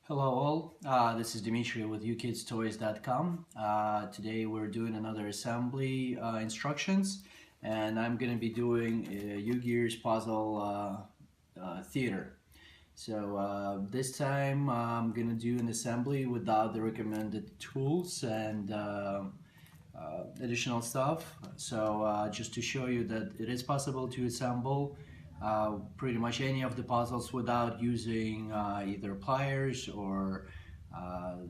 Hello all, this is Dimitri with ukidstoys.com. Today we're doing another assembly instructions, and I'm going to be doing a Ugears puzzle theater. So this time I'm going to do an assembly without the recommended tools and additional stuff. So just to show you that it is possible to assemble pretty much any of the puzzles without using either pliers or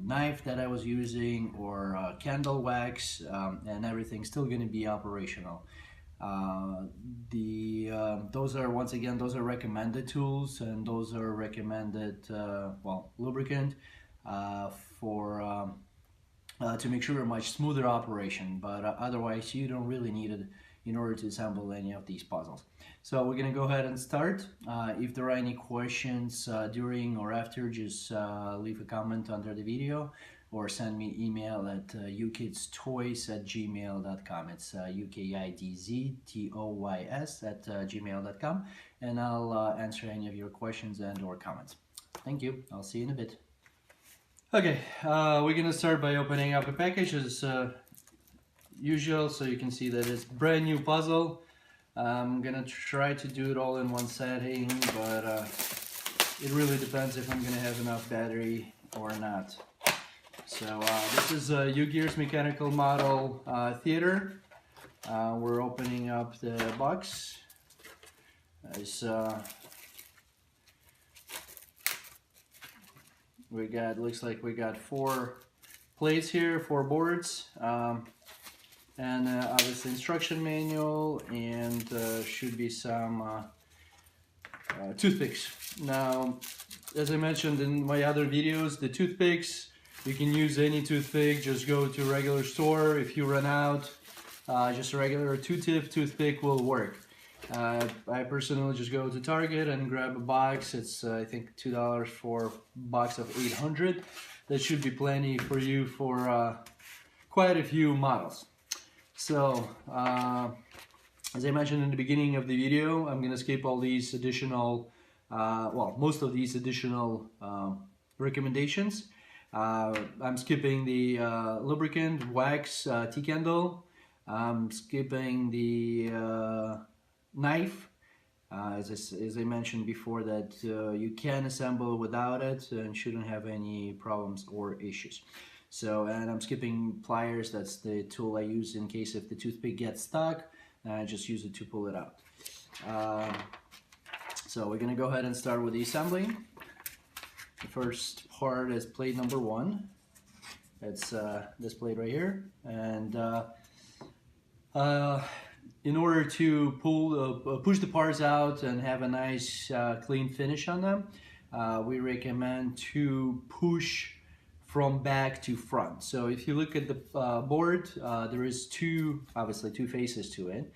knife that I was using or candle wax, and everything's still going to be operational. Those are, once again, those are recommended tools, and those are recommended lubricant for to make sure a much smoother operation, but otherwise you don't really need it in order to assemble any of these puzzles. So we're gonna go ahead and start. If there are any questions during or after, just leave a comment under the video or send me email at ukidstoys@gmail.com. It's ukidstoys@gmail.com, and I'll answer any of your questions and or comments. Thank you. I'll see you in a bit. Okay, we're gonna start by opening up a package as usual, so you can see that it's brand new puzzle. I'm gonna try to do it all in one setting, but it really depends if I'm gonna have enough battery or not. So this is a Ugears mechanical model theater. We're opening up the box. Looks like we got 4 plates here, 4 boards, and obviously instruction manual, and should be some toothpicks. Now, as I mentioned in my other videos, the toothpicks, you can use any toothpick. Just go to a regular store. If you run out, just a regular 2-tip toothpick will work. I personally just go to Target and grab a box. It's I think $2 for a box of 800. That should be plenty for you for quite a few models. So as I mentioned in the beginning of the video, I'm gonna skip all these additional most of these additional recommendations. I'm skipping the lubricant, wax, T-candle. I'm skipping the knife, as I mentioned before, that you can assemble without it and shouldn't have any problems or issues. So, and I'm skipping pliers. That's the tool I use in case if the toothpick gets stuck, and I just use it to pull it out. So we're gonna go ahead and start with the assembly. The first part is plate number 1. It's this plate right here, and in order to push the parts out and have a nice clean finish on them, we recommend to push from back to front. So if you look at the board, there is obviously two faces to it.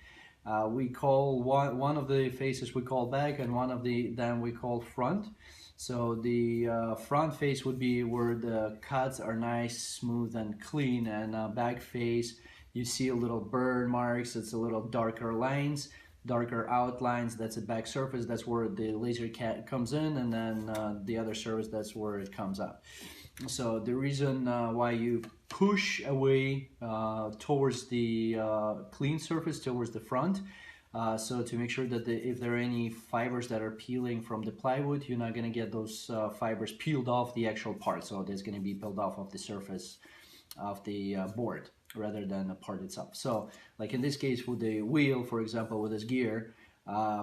We call one of the faces we call back, and one of them we call front. So the front face would be where the cuts are nice, smooth, and clean, and back face, you see a little burn marks. It's a little darker lines, darker outlines. That's a back surface. That's where the laser comes in, and then the other surface, that's where it comes out. So the reason why you push away towards the clean surface, towards the front, so to make sure that if there are any fibers that are peeling from the plywood, you're not going to get those fibers peeled off the actual part. So there's going to be peeled off of the surface of the board rather than the part itself. So like in this case with the wheel, for example, with this gear,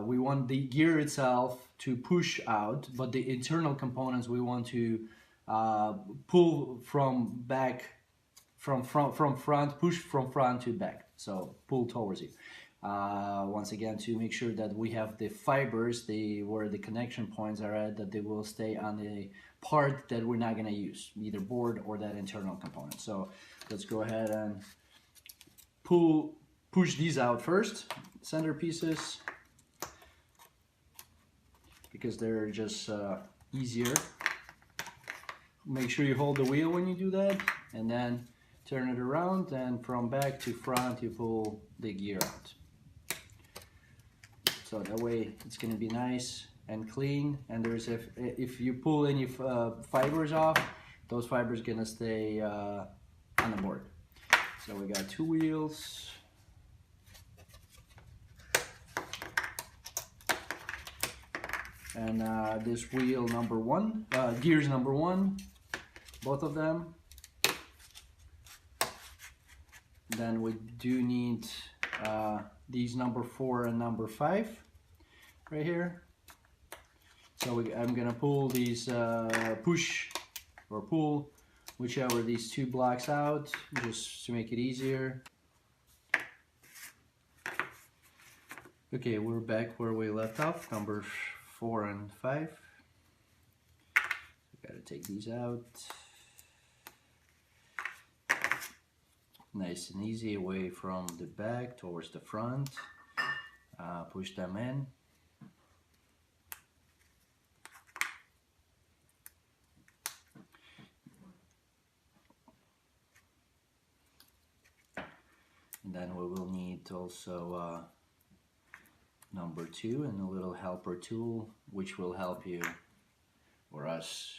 we want the gear itself to push out, but the internal components we want to pull from back, from front, push from front to back. So pull towards you. Once again, to make sure that we have the fibers, where the connection points are at, that they will stay on the part that we're not going to use, either board or that internal component. So let's go ahead and push these out first, center pieces, because they're just easier. Make sure you hold the wheel when you do that, and then turn it around, and from back to front you pull the gear out. So that way it's going to be nice and clean. And there's if you pull any fibers off, those fibers gonna stay on the board. So we got 2 wheels. And this wheel number 1, gears number 1, both of them. Then we do need these number 4 and number 5 right here. So I'm gonna pull these, push or pull whichever these 2 blocks out, just to make it easier. Okay, we're back where we left off, number 4 and 5. Gotta take these out. Nice and easy, away from the back towards the front. Push them in. And then we will need also number 2 and a little helper tool, which will help you or us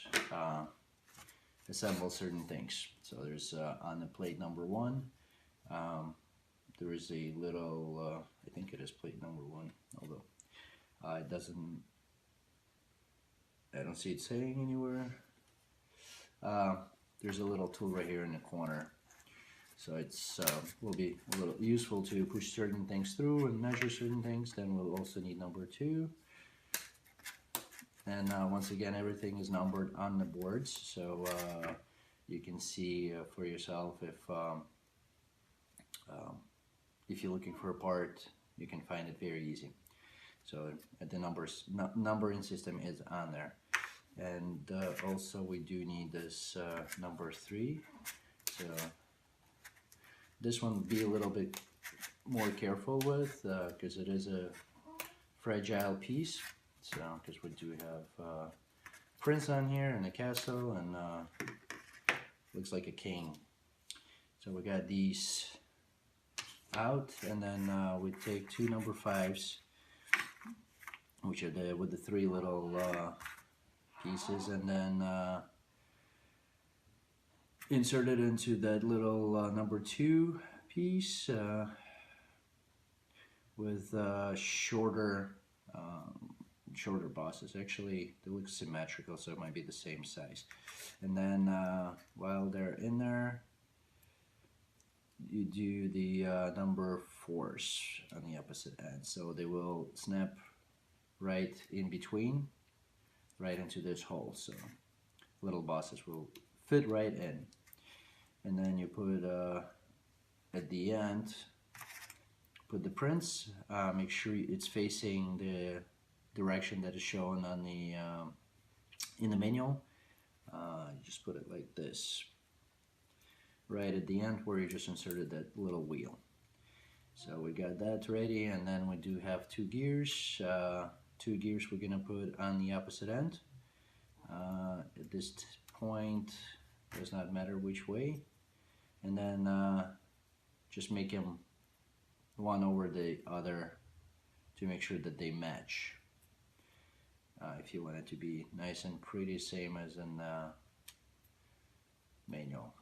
assemble certain things. So there's on the plate number 1, there is a little, I think it is plate number 1, although it doesn't, I don't see it saying anywhere. There's a little tool right here in the corner. So it's will be a little useful to push certain things through and measure certain things. Then we'll also need number 2. And once again, everything is numbered on the boards, so you can see for yourself if you're looking for a part, you can find it very easy. So the numbering system is on there. And also we do need this number 3. So this one be a little bit more careful with, because it is a fragile piece. So, because we do have prints on here and a castle and looks like a king. So we got these out, and then we take 2 number 5s, which are with the 3 little pieces, and then insert it into that little number 2 piece with shorter bosses. Actually, they look symmetrical, so it might be the same size. And then while they're in there, you do the number 4s on the opposite end, so they will snap right in between, right into this hole. So little bosses will fit right in. And then you put at the end, put the prints. Make sure it's facing the direction that is shown on the in the manual. You just put it like this, right at the end where you just inserted that little wheel. So we got that ready, and then we do have 2 gears. 2 gears we're gonna put on the opposite end. At this point, does not matter which way. And then just make them one over the other to make sure that they match. If you want it to be nice and pretty, same as in the manual.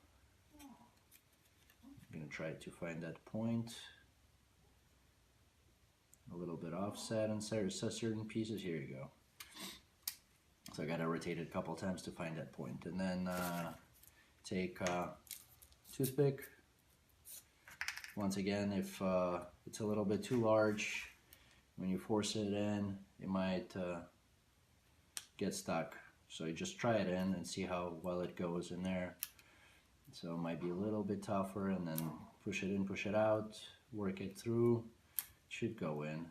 I'm going to try to find that point. A little bit offset and certain pieces. Here you go. So I got to rotate it a couple times to find that point. And then take toothpick. Once again, if it's a little bit too large, when you force it in, it might get stuck. So you just try it in and see how well it goes in there. So it might be a little bit tougher, and then push it in, push it out, work it through. It should go in.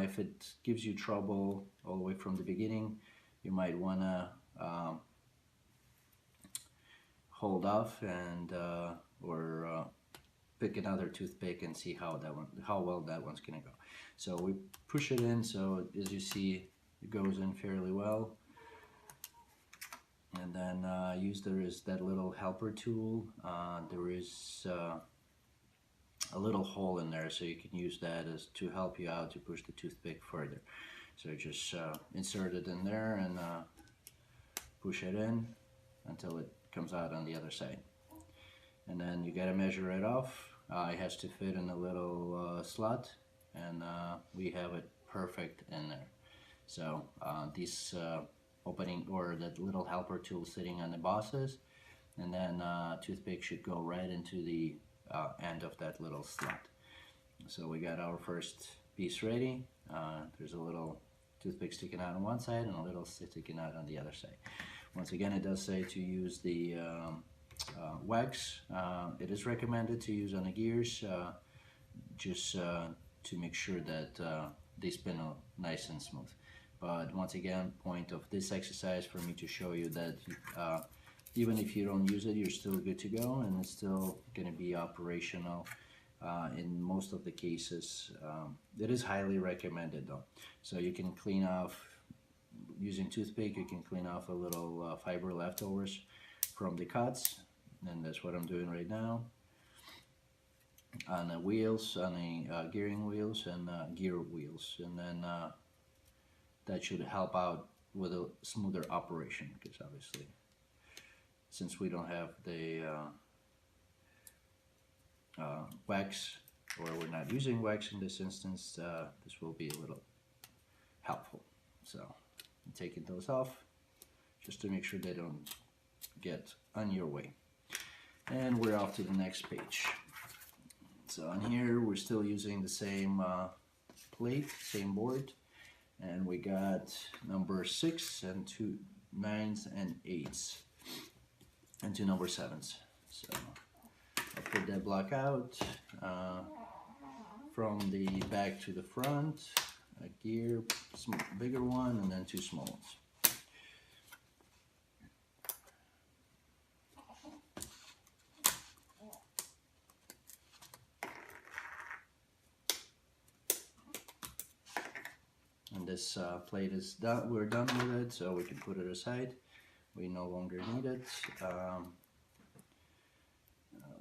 If it gives you trouble all the way from the beginning, you might want to hold off and or pick another toothpick and see how well that one's gonna go. So we push it in, so as you see, it goes in fairly well. And then there is that little helper tool. There is a little hole in there, so you can use that as to help you out to push the toothpick further. So just insert it in there and push it in until it comes out on the other side. And then you gotta measure it off. It has to fit in a little slot, and we have it perfect in there. So this opening, or that little helper tool sitting on the bosses, and then toothpick should go right into the end of that little slot. So we got our first piece ready. There's a little toothpick sticking out on one side and a little sticking out on the other side. Once again, it does say to use the wax. It is recommended to use on the gears, just to make sure that they spin nice and smooth. But once again, point of this exercise for me to show you that even if you don't use it, you're still good to go, and it's still going to be operational in most of the cases. It is highly recommended though. So you can clean off, using toothpick, you can clean off a little fiber leftovers from the cuts, and that's what I'm doing right now on the wheels, on the gearing wheels and gear wheels, and then that should help out with a smoother operation, because obviously since we don't have the wax, or we're not using wax in this instance, this will be a little helpful. So I'm taking those off just to make sure they don't get on your way. And we're off to the next page. So on here we're still using the same plate, same board, and we got number 6 and 2 9s and 8s and 2 number 7s. So I'll put that block out from the back to the front, a gear, bigger one, and then 2 small ones. And this plate is done. We're done with it, so we can put it aside. We no longer need it.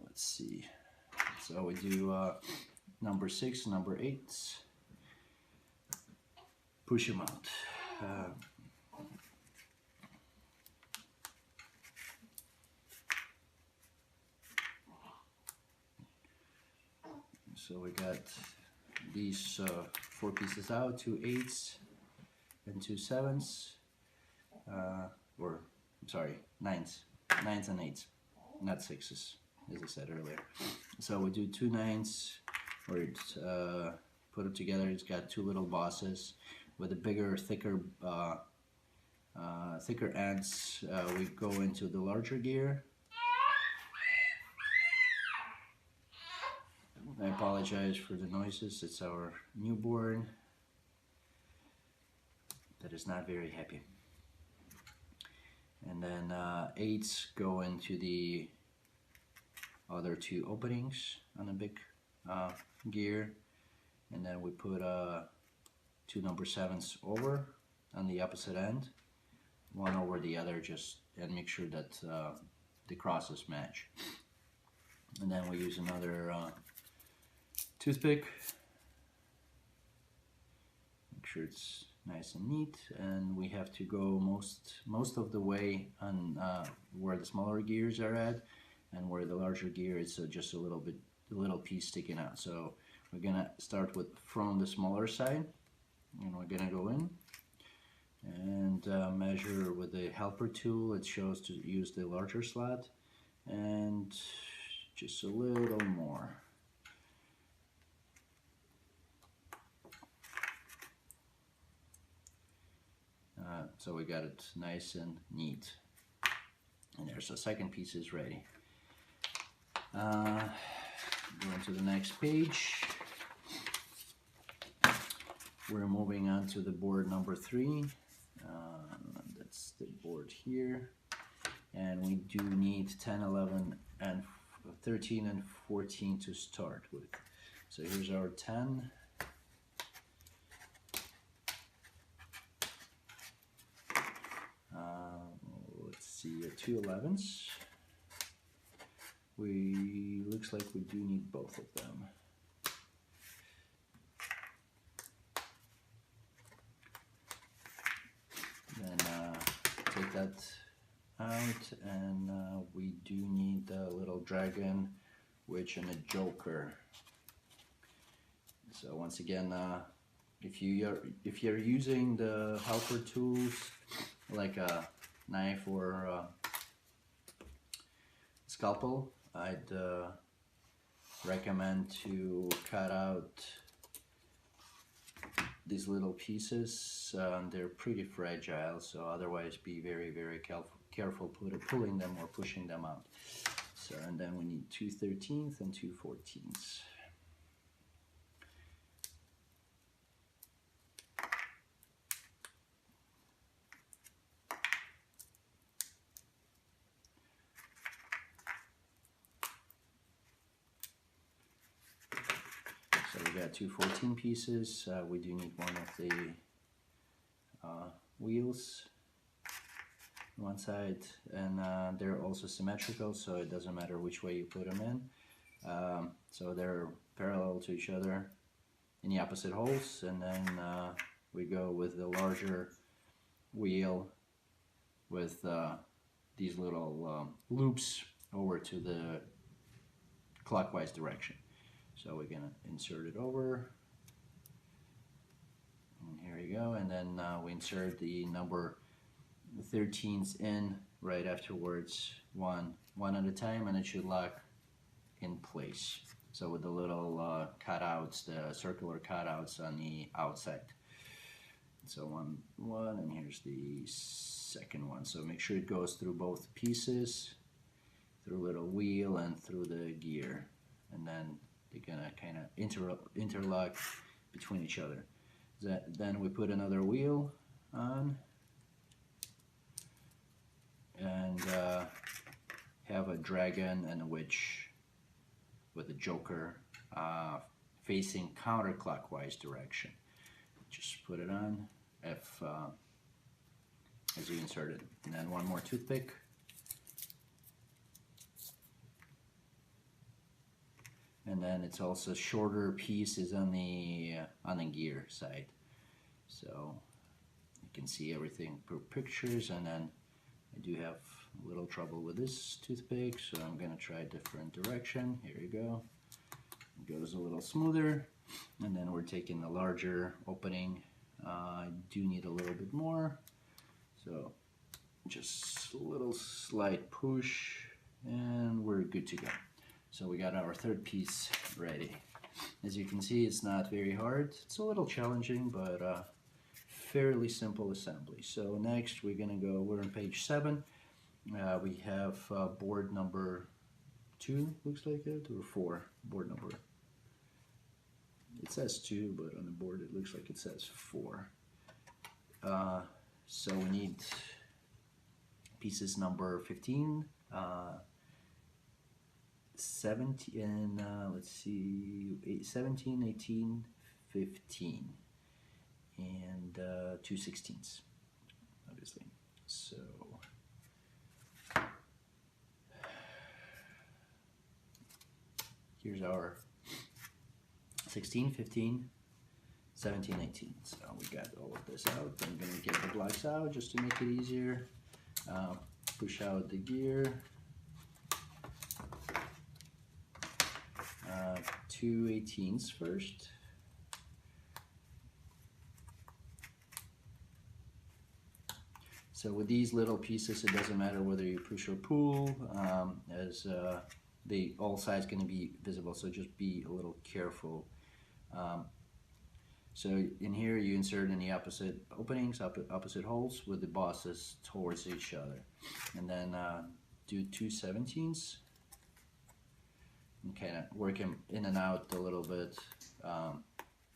Let's see. So we do number 6, number 8s. Push them out. So we got these 4 pieces out, 2 8s and 2 7s, or I'm sorry, 9s and 8s, not 6s, as I said earlier. So we do 2 9s, where it's put it together. It's got 2 little bosses with a bigger, thicker ends. We go into the larger gear. I apologize for the noises. It's our newborn that is not very happy. And then 8s go into the other 2 openings on the big gear, and then we put 2 number 7s over on the opposite end, one over the other, just and make sure that the crosses match. And then we use another toothpick, make sure it's nice and neat, and we have to go most of the way on where the smaller gears are at, and where the larger gear is just a little piece sticking out. So we're gonna start with from the smaller side, and we're gonna go in and measure with the helper tool. It shows to use the larger slot, and just a little more. So we got it nice and neat, and there's the second piece is ready. Going to the next page, we're moving on to the board number 3. That's the board here, and we do need 10, 11, and 13 and 14 to start with. So here's our 10. Let's see, 2 11s. Looks like we do need both of them. that out, and we do need a little dragon, witch, and a joker. So once again, if you're using the helper tools like a knife or a scalpel, I'd recommend to cut out these little pieces. They're pretty fragile, so otherwise be very careful pulling them or pushing them out. So, and then we need 2/13 and 2/14. So we got 2/14 pieces. We do need one of the wheels on one side, and they're also symmetrical, so it doesn't matter which way you put them in. So they're parallel to each other in the opposite holes, and then we go with the larger wheel with these little loops over to the clockwise direction. So we're gonna insert it over, and here you go, and then we insert the number 13s in right afterwards, one at a time, and it should lock in place. So with the little cutouts, the circular cutouts on the outside. So one, and here's the second one. So make sure it goes through both pieces, through a little wheel and through the gear, and then they're gonna kind of interlock between each other. Then we put another wheel on and have a dragon and a witch with a joker facing counterclockwise direction. Just put it on as you insert it, and then one more toothpick. And then it's also shorter pieces on the gear side, so you can see everything per pictures. And then I do have a little trouble with this toothpick, so I'm gonna try a different direction. Here you go. It goes a little smoother, and then we're taking the larger opening. I do need a little bit more, so just a little slight push, and we're good to go. So we got our third piece ready. As you can see, it's not very hard. It's a little challenging, but fairly simple assembly. So next we're on page 7. We have board number 2, looks like it, or 4, board number. It says 2, but on the board it looks like it says 4. So we need pieces number 15, 17, and let's see, 17, 18, 15, and 2/16, obviously. So here's our 16, 15, 17, 18. So we got all of this out. I'm going to get the blocks out just to make it easier. Push out the gear. 2/18s first. So with these little pieces, it doesn't matter whether you push or pull, as all sides going to be visible, so just be a little careful. So in here you insert in the opposite openings, opposite holes with the bosses towards each other, and then do 2/17s and kind of work them in and out a little bit,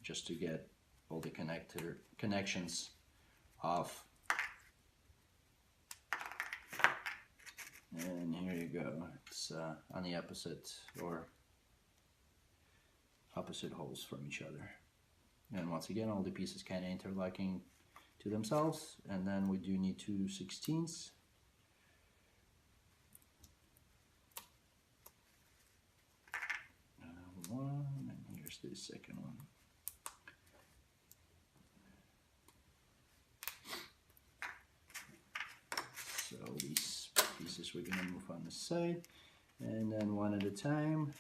just to get all the connections off. And here you go. It's on the opposite holes from each other. And once again, all the pieces kind of interlocking to themselves. And then we do need 2/16s. One, and here's the second one. So these pieces we're gonna move on the side, and then one at a time.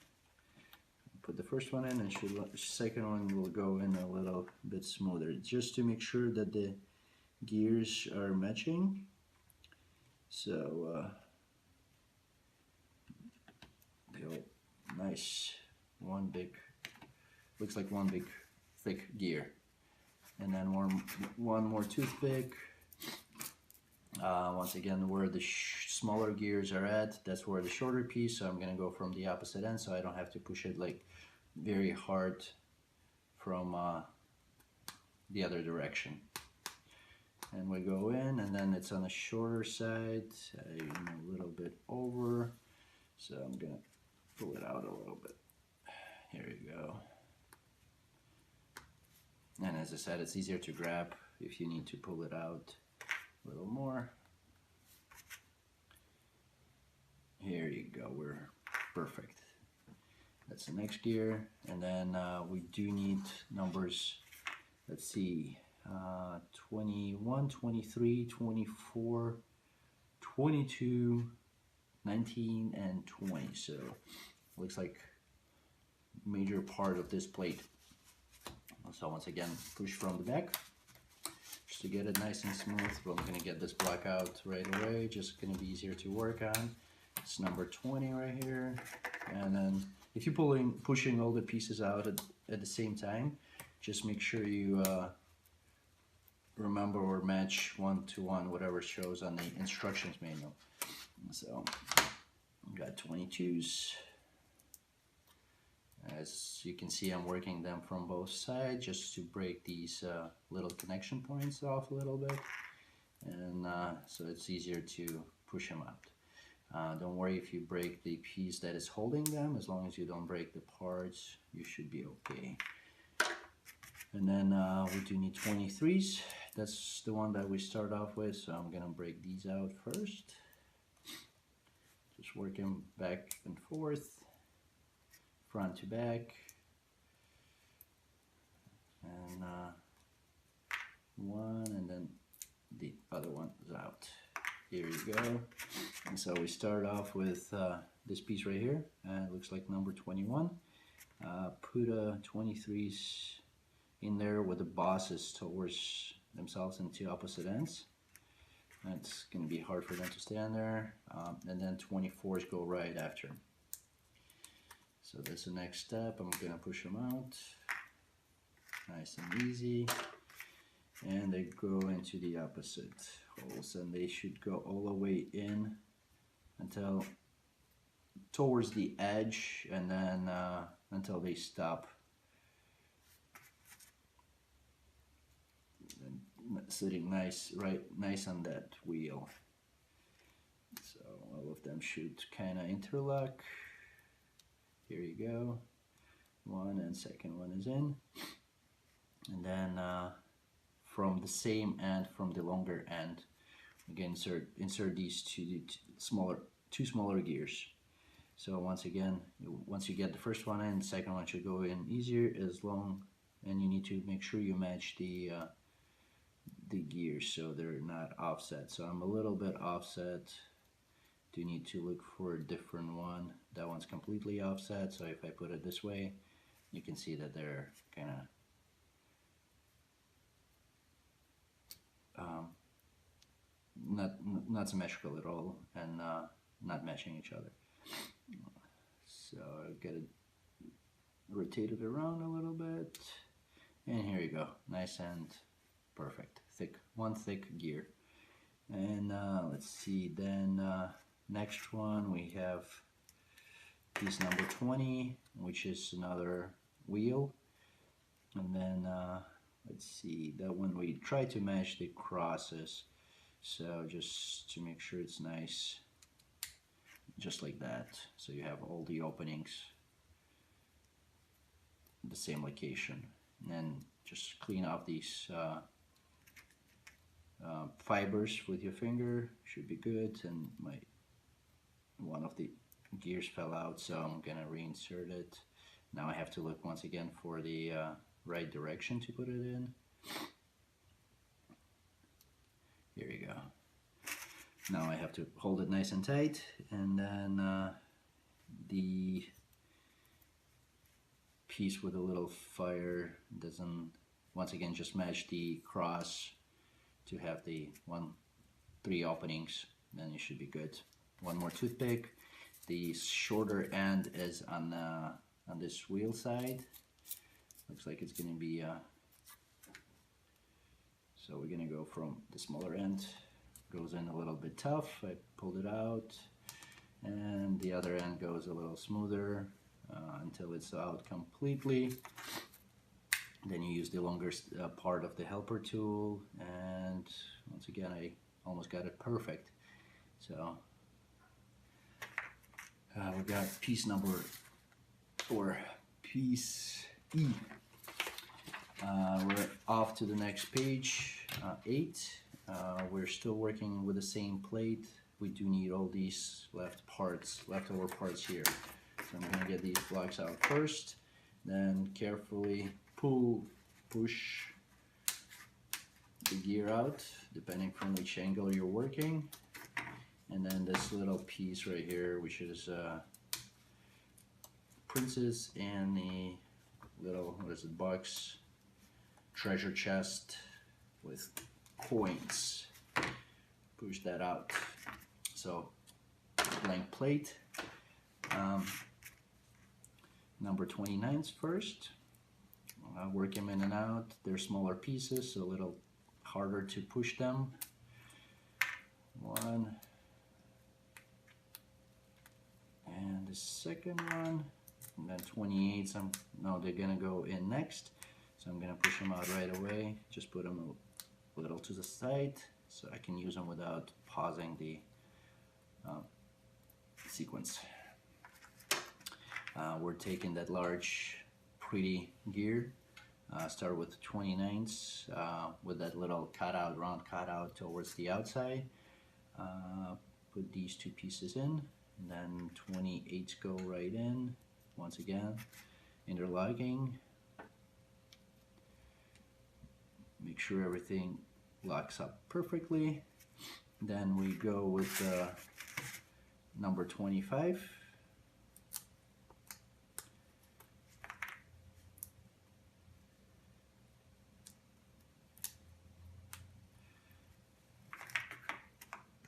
Put the first one in, and the second one will go in a little bit smoother, just to make sure that the gears are matching. So they all nice, one big, looks like one big thick gear, and then one more toothpick. Once again, where the smaller gears are at, that's where the shorter piece, so I'm gonna go from the opposite end so I don't have to push it like very hard from the other direction. And we go in, and then it's on the shorter side, a little bit over, so I'm gonna pull it out a little bit. Here you go. And as I said, it's easier to grab if you need to pull it out a little more. Here you go, we're perfect. That's the next gear, and then we do need numbers, let's see, 21, 23, 24, 22, 19, and 20. So looks like major part of this plate. So once again, push from the back just to get it nice and smooth. Well, I'm gonna get this block out right away, just gonna be easier to work on. It's number 20 right here, and then if you're pushing all the pieces out at the same time, just make sure you remember or match 1 to 1 whatever shows on the instructions manual. So I've got 22s. As you can see, I'm working them from both sides just to break these little connection points off a little bit, and so it's easier to push them out. Don't worry if you break the piece that is holding them. As long as you don't break the parts, you should be okay. And then we do need 23s. That's the one that we start off with, so I'm gonna break these out first. Just working back and forth, front to back, and one, and then the other one is out. Here you go. And so we start off with this piece right here, and it looks like number 21. Put 23s in there with the bosses towards themselves into opposite ends. That's going to be hard for them to stand there. And then 24s go right after. So that's the next step. I'm going to push them out. Nice and easy. And they go into the opposite holes, and they should go all the way in until towards the edge, and then until they stop sitting nice on that wheel. So all of them should kind of interlock. Here you go, one, and second one is in, and then from the same end, from the longer end, again insert these two smaller gears. So once again, once you get the first one in, the second one should go in easier, as long, and you need to make sure you match the gears so they're not offset. So I'm a little bit offset. Do need to look for a different one. That one's completely offset, so if I put it this way, you can see that they're kind of not symmetrical at all, and not matching each other. So I'll get it rotated around a little bit, and here you go, nice and perfect. One thick gear. And let's see, then next one we have piece number 20, which is another wheel, and then let's see, that one we try to match the crosses, so just to make sure it's nice, just like that, so you have all the openings in the same location. And then just clean off these fibers with your finger, should be good. And one of the gears fell out, so I'm gonna reinsert it. Now I have to look once again for the right direction to put it in. Here you go. Now I have to hold it nice and tight, and then the piece with a little fire doesn't, once again, just match the cross to have the 3 openings, then it should be good. One more toothpick. The shorter end is on this wheel side. Looks like it's gonna be so we're gonna go from the smaller end, goes in a little bit tough. I pulled it out, and the other end goes a little smoother until it's out completely. Then you use the longer part of the helper tool, and once again I almost got it perfect. So we got piece E. We're off to the next page, 8. We're still working with the same plate. We do need all these leftover parts here. So I'm gonna get these blocks out first, then carefully push the gear out, depending from which angle you're working. And then this little piece right here, which is princess and the little, box, treasure chest with coins. Push that out. So blank plate. Number 29s first. Work them in and out. They're smaller pieces, so a little harder to push them. 1. And the second one. And then 28s, no, they're gonna go in next. So I'm gonna push them out right away. Just put them a little to the side so I can use them without pausing the sequence. We're taking that large, pretty gear. Start with 29s with that little cutout, round cutout towards the outside. Put these 2 pieces in, and then 28s go right in. Once again, interlocking. Make sure everything locks up perfectly. Then we go with number 25.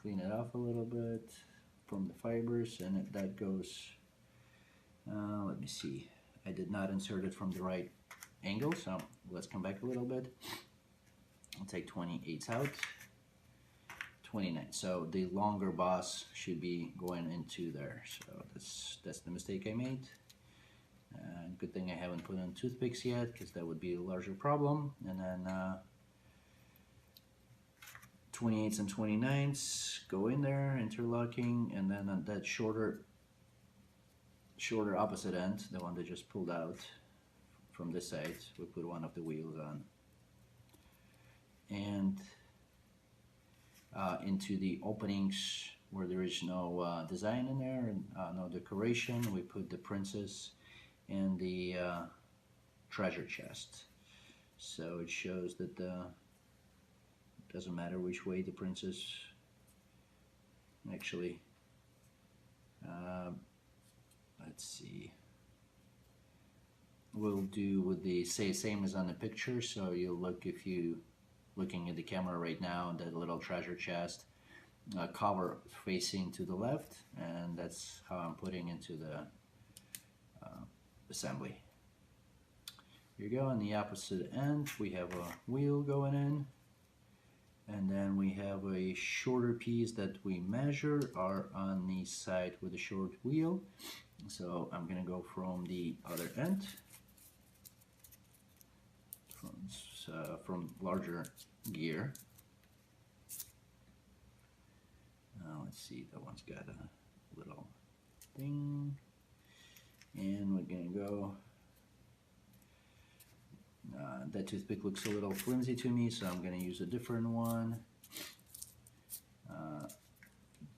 Clean it off a little bit from the fibers, and that goes, let me see, I did not insert it from the right angle, so let's come back a little bit. I'll take 28s out, 29. So the longer boss should be going into there. So that's the mistake I made. Good thing I haven't put in toothpicks yet, because that would be a larger problem. And then 28s and 29s go in there, interlocking, and then on that shorter opposite end, the one that just pulled out from this side, we put one of the wheels on. And into the openings where there is no design in there and no decoration, we put the princess and the treasure chest. So it shows that it doesn't matter which way the princess actually, let's see, we'll do with the same as on the picture. So you'll look, if you looking at the camera right now, that little treasure chest cover facing to the left, and that's how I'm putting into the assembly. Here you go. On the opposite end, we have a wheel going in, and then we have a shorter piece that we measure are on the side with a short wheel. So I'm gonna go from the other end, from larger gear. Let's see, that one's got a little thing, and we're gonna go. That toothpick looks a little flimsy to me, so I'm gonna use a different one.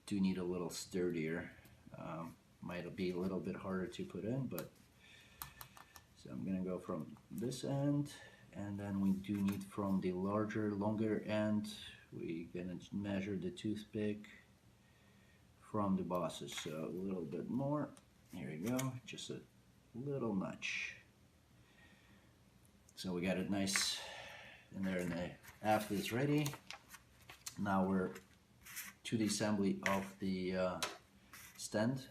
Do need a little sturdier. Might be a little bit harder to put in, but so I'm gonna go from this end. And then we do need from the longer end, we're gonna measure the toothpick from the bosses. So a little bit more. Here we go, just a little notch. So we got it nice in there, and after it's ready, now we're to the assembly of the stand,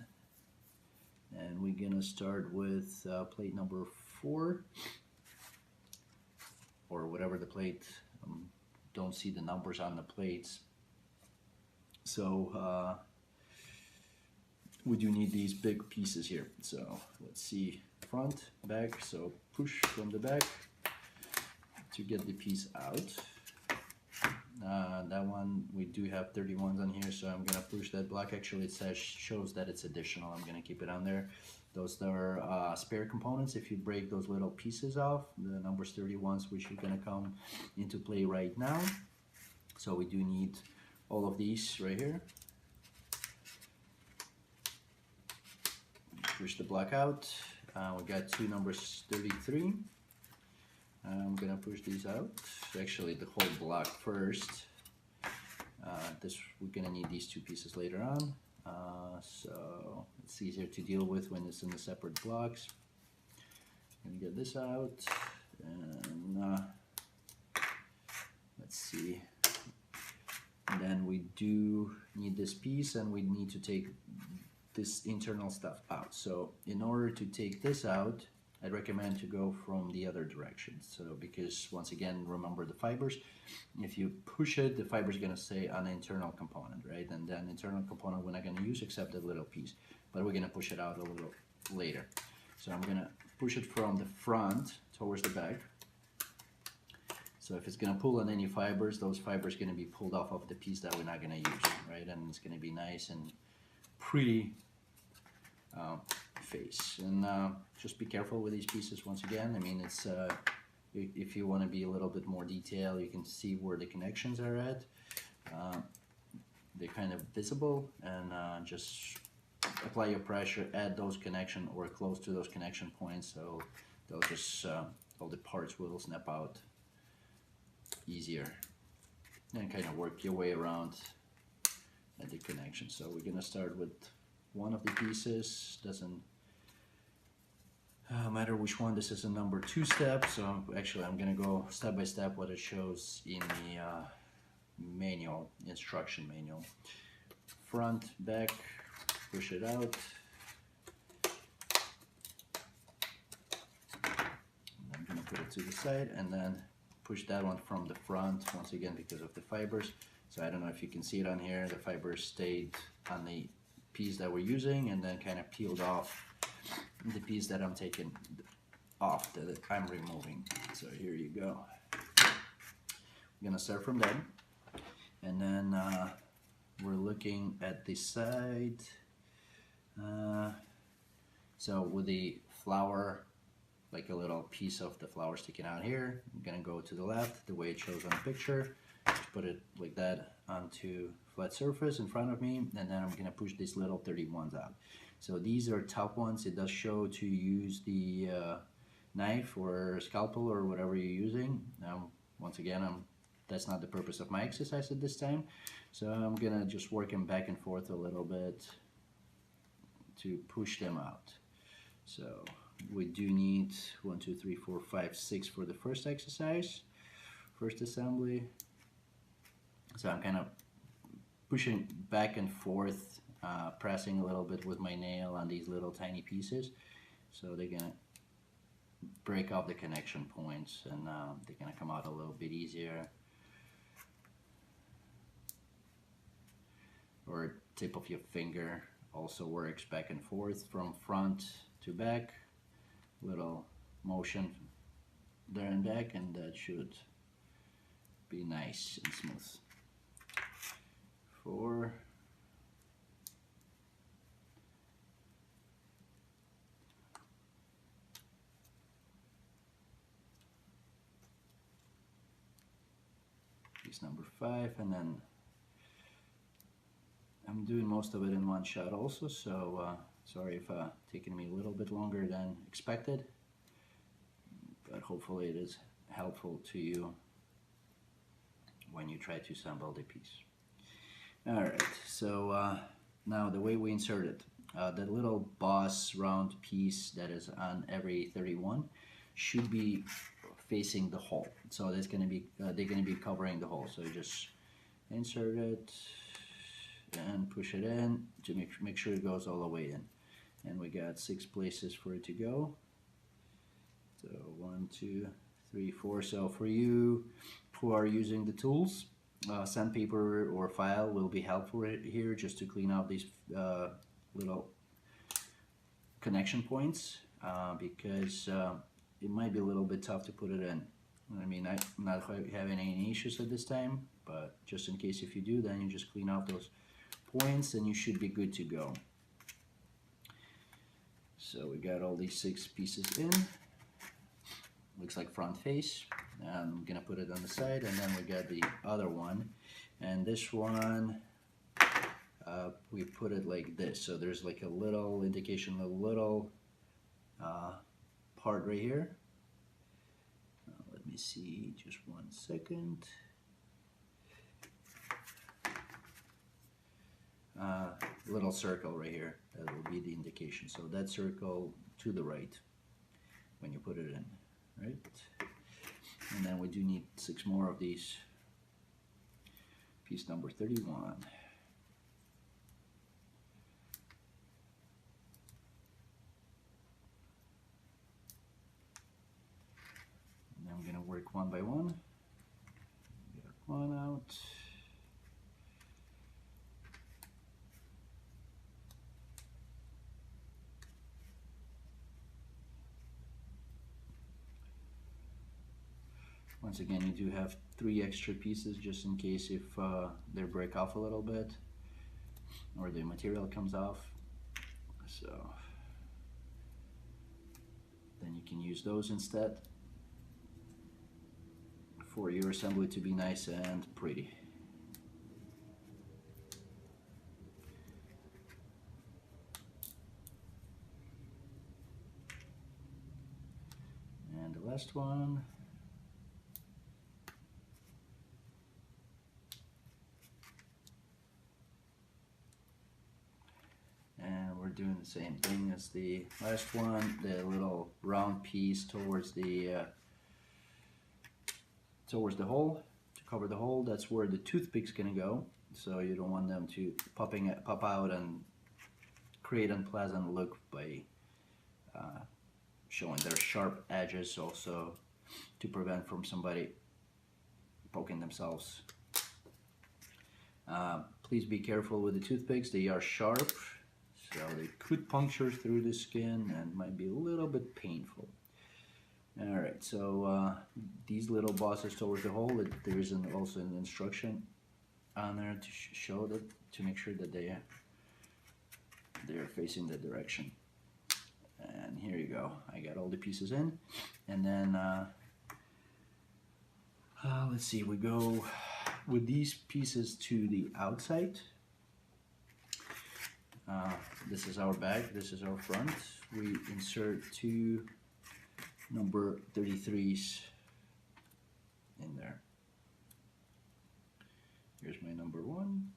and we're gonna start with plate number 4, or whatever the plate. Don't see the numbers on the plates, so we do need these big pieces here. So let's see, front, back. So push from the back to get the piece out. That one, we do have 31s on here, so I'm gonna push that block. Actually, it says, shows that it's additional. I'm gonna keep it on there. Those are spare components. If you break those little pieces off, the numbers 31s, which are gonna come into play right now. So we do need all of these right here. Push the block out. We got 2 numbers 33. I'm gonna push these out. Actually, the whole block first. We're gonna need these 2 pieces later on. So it's easier to deal with when it's in the separate blocks. I'm gonna get this out, and let's see. And then we do need this piece, and we need to take this internal stuff out. So in order to take this out, I'd recommend to go from the other direction. So because once again, remember the fibers, if you push it, the fiber is gonna stay on the internal component, right? And then internal component we're not gonna use except that little piece, but we're gonna push it out a little later. So I'm gonna push it from the front towards the back. So if it's gonna pull on any fibers, those fibers are gonna be pulled off of the piece that we're not gonna use, right? And it's gonna be nice and pretty face. And just be careful with these pieces once again. I mean, it's if you want to be a little bit more detailed, you can see where the connections are at. They're kind of visible, and just apply your pressure at those connection or close to those connection points, so they'll just all the parts will snap out easier, and kind of work your way around at the connection. So we're gonna start with one of the pieces. Doesn't matter which one. This is a number 2 step, so actually I'm gonna go step by step what it shows in the manual, instruction manual. Front, back, push it out. I'm gonna put it to the side, and then push that one from the front, once again because of the fibers. So I don't know if you can see it on here, the fibers stayed on the piece that we're using, and then kind of peeled off the piece that I'm taking off, that I'm removing. So here you go. We're gonna start from there, and then we're looking at the side. So with the flower, like a little piece of the flower sticking out here, I'm gonna go to the left the way it shows on the picture. Just put it like that onto flat surface in front of me, and then I'm gonna push these little 31s out. So these are top ones. It does show to use the knife or scalpel or whatever you're using. Once again, that's not the purpose of my exercise at this time. So I'm gonna just work them back and forth a little bit to push them out. So we do need 1, 2, 3, 4, 5, 6 for the first exercise, first assembly. So I'm kind of pushing back and forth, pressing a little bit with my nail on these little tiny pieces, so they're gonna break off the connection points, and they're gonna come out a little bit easier. Or tip of your finger also works back and forth from front to back, little motion there and back, and that should be nice and smooth. 4, piece number 5, and then I'm doing most of it in one shot also, so sorry if taking me a little bit longer than expected, but hopefully it is helpful to you when you try to assemble the piece. Alright, so Now the way we insert it, the little boss round piece that is on every 31 should be facing the hole. So that's gonna be they're gonna be covering the hole. So you just insert it and push it in to make sure it goes all the way in. And we got 6 places for it to go. So 1, 2, 3, 4. So for you who are using the tools, sandpaper or file will be helpful here, just to clean out these little connection points, because it might be a little bit tough to put it in. I mean, I'm not having any issues at this time, but just in case if you do, then you just clean out those points and you should be good to go. So we got all these 6 pieces in. Looks like front face. I'm gonna put it on the side, and then we got the other one, and this one we put it like this. So there's like a little indication, a little part right here. Let me see, just 1 second. Little circle right here, that will be the indication. So that circle to the right when you put it in, right? And then we do need 6 more of these. Piece number 31. And I'm gonna work one by one. Get one out. Once again, you do have 3 extra pieces just in case if they break off a little bit or the material comes off. So then you can use those instead for your assembly to be nice and pretty. And the last one. And we're doing the same thing as the last one, the little round piece towards the hole, to cover the hole. That's where the toothpick's gonna go, so you don't want them to pop out and create unpleasant look by showing their sharp edges, also to prevent from somebody poking themselves. Please be careful with the toothpicks, they are sharp. So they could puncture through the skin and might be a little bit painful. Alright, so these little bosses towards the hole, there is also an instruction on there to show that, to make sure that they are facing the direction. And here you go, I got all the pieces in. And then, let's see, we go with these pieces to the outside. This is our back, this is our front. We insert 2 number 33s in there. Here's my number 1.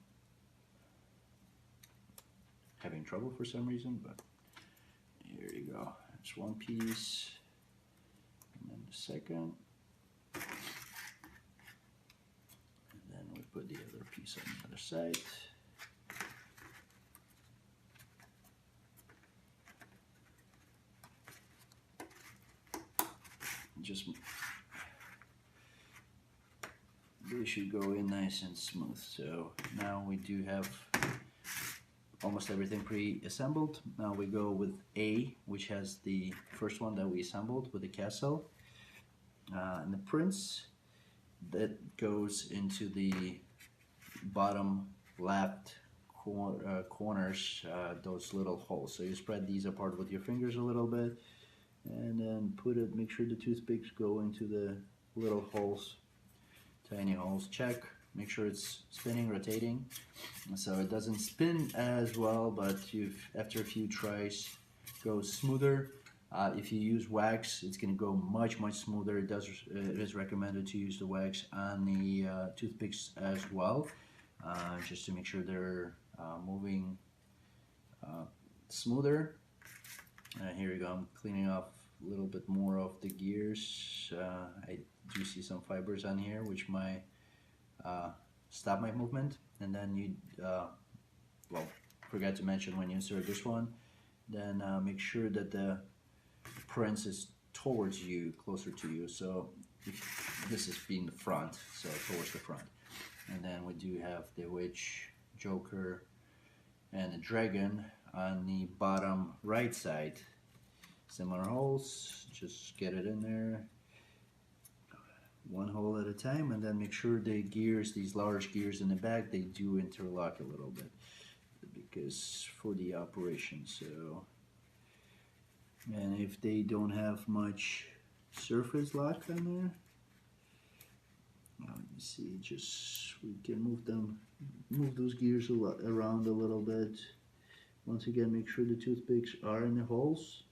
Having trouble for some reason, but here you go. It's 1 piece, and then the second. And then we put the other piece on the other side. Just they should go in nice and smooth. So now we do have almost everything pre-assembled. Now we go with A, which has the first one that we assembled with the castle, and the prince that goes into the bottom left corners, those little holes. So you spread these apart with your fingers a little bit, and then make sure the toothpicks go into the little holes, tiny holes. Check, make sure it's spinning, rotating, so it doesn't spin as well, but after a few tries goes smoother. If you use wax, it's going to go much smoother. It is recommended to use the wax on the toothpicks as well, just to make sure they're moving smoother. Here we go, I'm cleaning off a little bit more of the gears. I do see some fibers on here which might stop my movement. And then you, well, forgot to mention when you insert this one, then make sure that the prints is towards you, closer to you. So if this is being the front, so towards the front. And then we do have the witch, joker, and a dragon on the bottom right side. Similar holes, just get it in there, one hole at a time, and then make sure the gears, these large gears in the back, they do interlock a little bit because for the operation. So, and if they don't have much surface lock on there, let me see, just we can move those gears around a little bit. Once again, make sure the toothpicks are in the holes.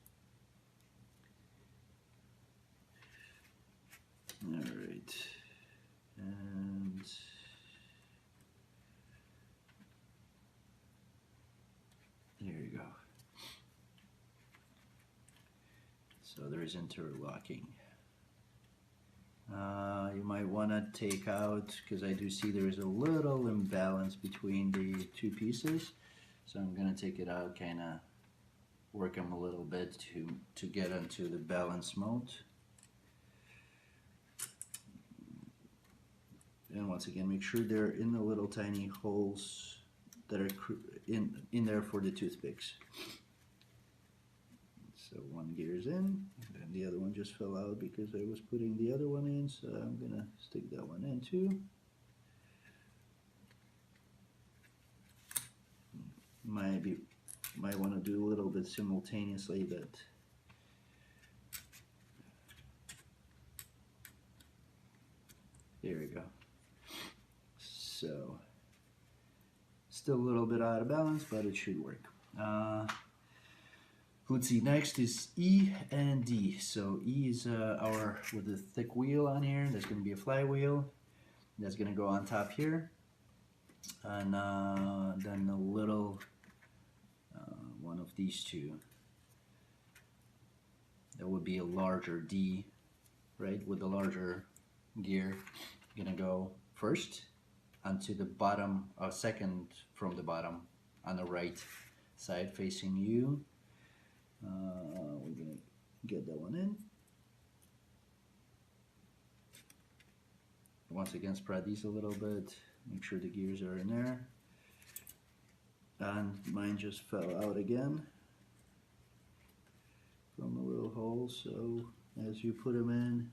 All right, and there you go. So there is interlocking. You might want to take out, because I do see there is a little imbalance between the two pieces. So I'm going to take it out, kind of work them a little bit to get into the balance mode. And once again, make sure they're in the little tiny holes that are in there for the toothpicks. So one gear's in, and the other one just fell out because I was putting the other one in, so I'm gonna stick that one in too. Might want to do a little bit simultaneously, but there we go. So still a little bit out of balance, but it should work. Let's see, next is E and D. So E is our, with the thick wheel on here, there's going to be a flywheel that's going to go on top here, and then a little one of these two, that would be a larger D, right, with the larger gear, going to go first onto the bottom, second from the bottom on the right side facing you. We're going to get that one in. Once again, spread these a little bit, make sure the gears are in there. And mine just fell out again from a little hole, so as you put them in,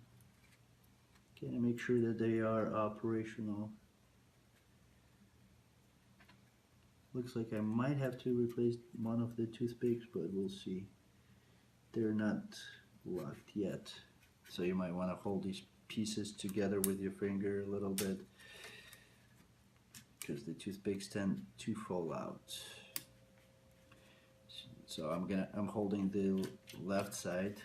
kind of make sure that they are operational. Looks like I might have to replace one of the toothpicks, but we'll see. They're not locked yet, so you might want to hold these pieces together with your finger a little bit, because the toothpicks tend to fall out. So I'm holding the left side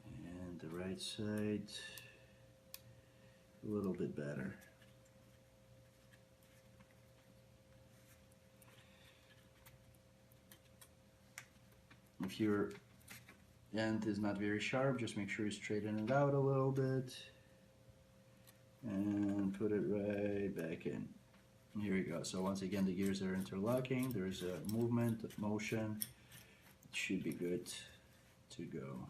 and the right side a little bit better. If your end is not very sharp, just make sure you straighten it out a little bit and put it right back in. Here we go. So once again, the gears are interlocking. There's a movement, motion. It should be good to go.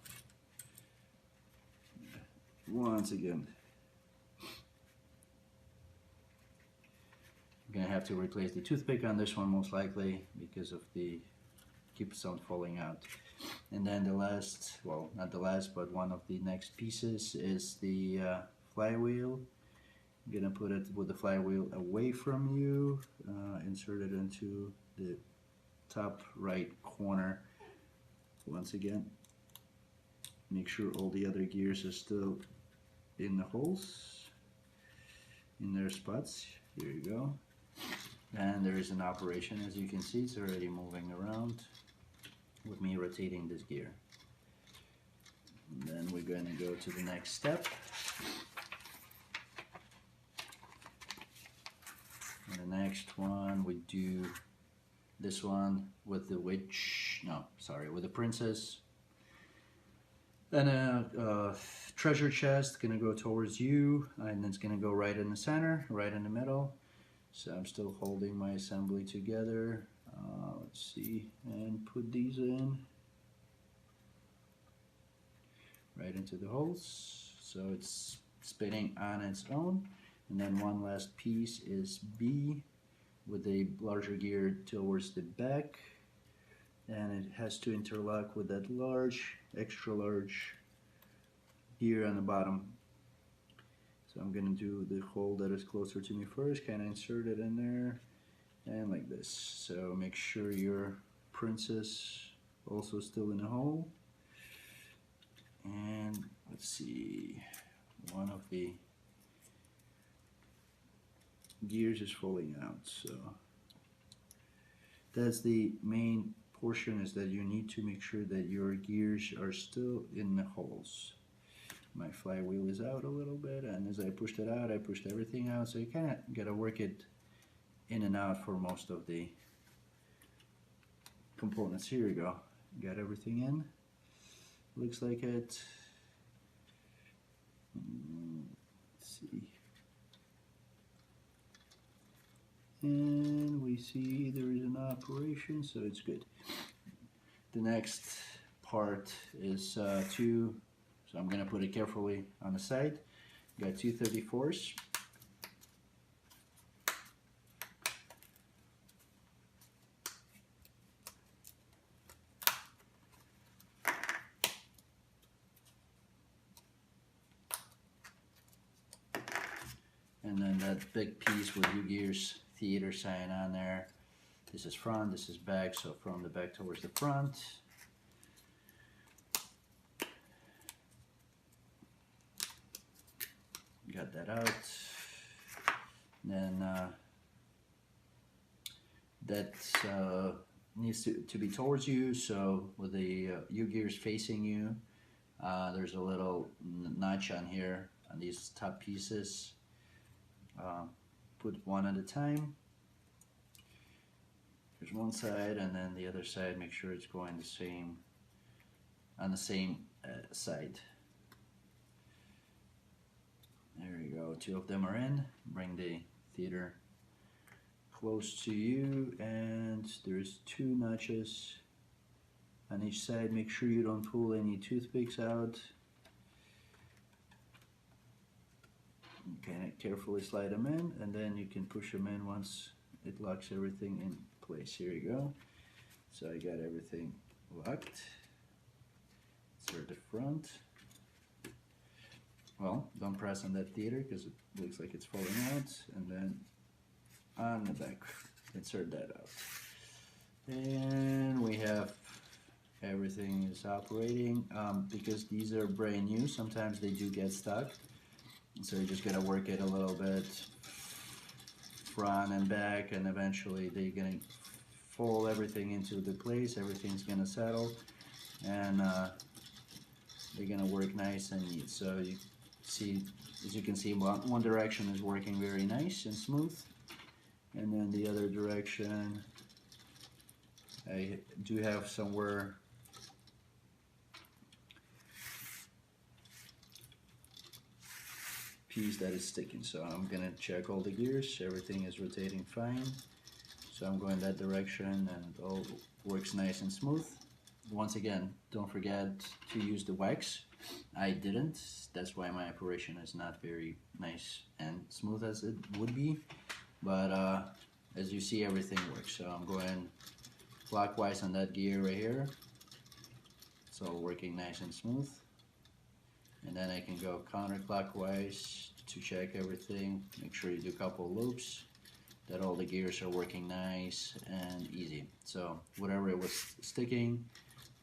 Once again, I'm gonna have to replace the toothpick on this one most likely because of the keeps on falling out. And then the last, well, not the last, but one of the next pieces is the flywheel. I'm gonna put it with the flywheel away from you, insert it into the top right corner. Once again, make sure all the other gears are still in the holes, in their spots. Here you go. And there is an operation, as you can see, it's already moving around with me rotating this gear. And then we're going to go to the next step. And the next one we do this one with the witch, no, sorry, with the princess. Then a treasure chest gonna go towards you, and it's gonna go right in the center, right in the middle. So I'm still holding my assembly together. Let's see, and put these in right into the holes. So it's spinning on its own. And then one last piece is B with a larger gear towards the back. And it has to interlock with that large, extra large gear on the bottom. So I'm gonna do the hole that is closer to me first, kind of insert it in there, and like this. So make sure your princess also still in the hole. And let's see, one of the gears is falling out. So that's the main portion, is that you need to make sure that your gears are still in the holes. My flywheel is out a little bit, and as I pushed it out, I pushed everything out, so you kind of got to work it in and out for most of the components. Here we go, got everything in, looks like it. Let's see, and we see there is an operation, so it's good. The next part is so I'm going to put it carefully on the side. Got 234s. And then that big piece with Ugears theater sign on there. This is front, this is back, so from the back towards the front. Got that out. Then that needs to be towards you, so with the Ugears facing you, there's a little notch on here on these top pieces. Put one at a time. There's one side, and then the other side, make sure it's going the same on the same side. There you go, two of them are in. Bring the theater close to you, and there's two notches on each side. Make sure you don't pull any toothpicks out. Kind of carefully slide them in, and then you can push them in once it locks everything in place. Here you go. So I got everything locked. Insert the front. Well, don't press on that theater because it looks like it's falling out, and then on the back, insert that out. And we have everything is operating. Because these are brand new, sometimes they do get stuck, so you just gotta work it a little bit front and back, and eventually they're gonna fall everything into the place, everything's gonna settle, and they're gonna work nice and neat. So you see, as you can see, one direction is working very nice and smooth, and then the other direction I do have somewhere piece that is sticking, so I'm gonna check all the gears. Everything is rotating fine, so I'm going that direction, and it all works nice and smooth. Once again, don't forget to use the wax. I didn't. That's why my operation is not very nice and smooth as it would be, but as you see, everything works. So I'm going clockwise on that gear right here. It's all working nice and smooth, and then I can go counterclockwise to check everything. Make sure you do a couple loops, that all the gears are working nice and easy. So whatever it was sticking,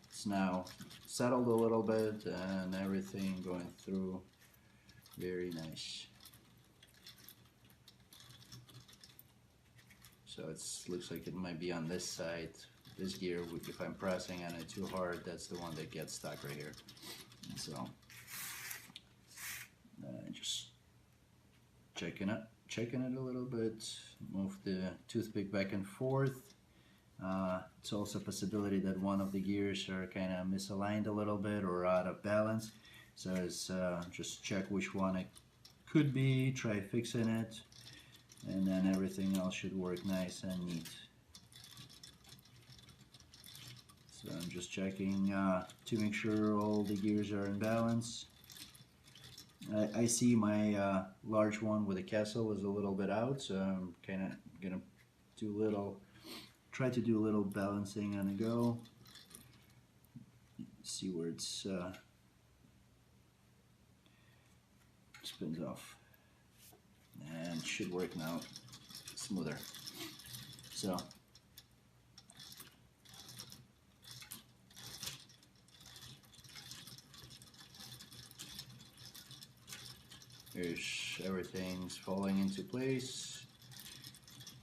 it's now settled a little bit, and everything going through very nice. So it looks like it might be on this side. This gear, if I'm pressing on it too hard, that's the one that gets stuck right here. And so just checking it a little bit, move the toothpick back and forth. It's also a possibility that one of the gears are kind of misaligned a little bit or out of balance. So it's just check which one it could be, try fixing it, and then everything else should work nice and neat. So I'm just checking to make sure all the gears are in balance. I see my large one with the castle is a little bit out, so I'm kind of gonna try to do a little balancing on the go. See where it's spins off, and it should work now smoother. So there's everything's falling into place,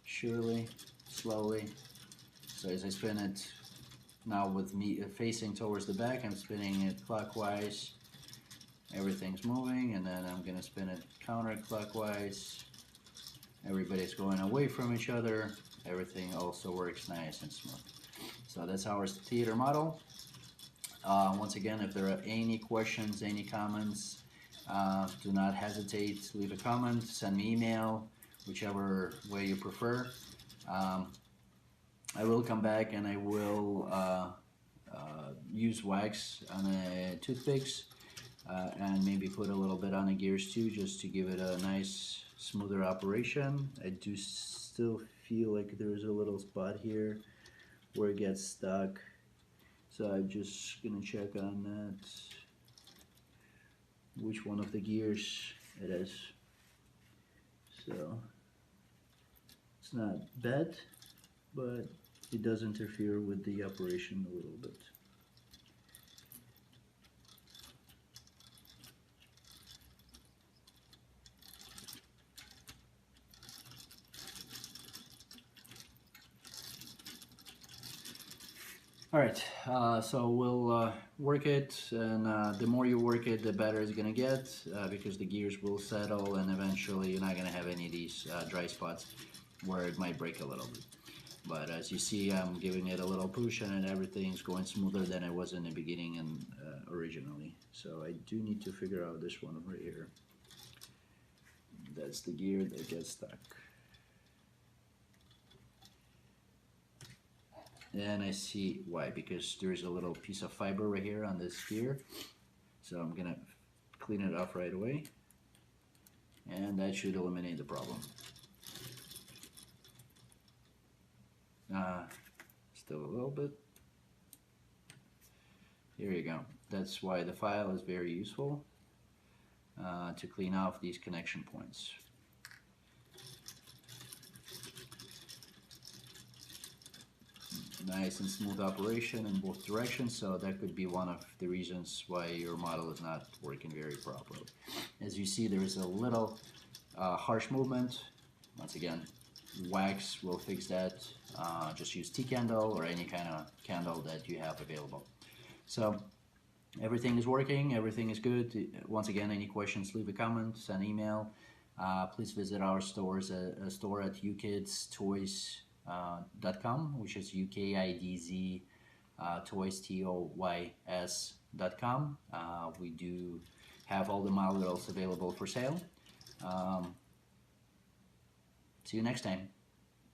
surely, slowly. So as I spin it now with me facing towards the back, I'm spinning it clockwise. Everything's moving, and then I'm gonna spin it counterclockwise. Everybody's going away from each other. Everything also works nice and smooth. So that's our theater model. Once again, if there are any questions, any comments, do not hesitate to leave a comment, send me email, whichever way you prefer. I will come back and I will use wax on the toothpicks and maybe put a little bit on the gears too, just to give it a nice smoother operation. I do still feel like there's a little spot here where it gets stuck, so I'm just gonna check on that, which one of the gears it is. So it's not bad, but it does interfere with the operation a little bit. Alright, so we'll work it, and the more you work it, the better it's gonna get, because the gears will settle, and eventually you're not gonna have any of these dry spots where it might break a little bit. But as you see, I'm giving it a little push, and everything's going smoother than it was in the beginning and originally. So I do need to figure out this one right here. That's the gear that gets stuck. And I see why, because there's a little piece of fiber right here on this gear. So I'm gonna clean it off right away, and that should eliminate the problem. Still a little bit. Here you go. That's why the file is very useful, to clean off these connection points. Nice and smooth operation in both directions, so that could be one of the reasons why your model is not working very properly. As you see, there is a little harsh movement. Once again, wax will fix that. Just use tea candle or any kind of candle that you have available. So everything is working, everything is good. Once again, any questions, leave a comment, send an email. Please visit our stores, store at ukidstoys.com, which is UKIDZ toys, TOYS.com. We do have all the models available for sale. See you next time.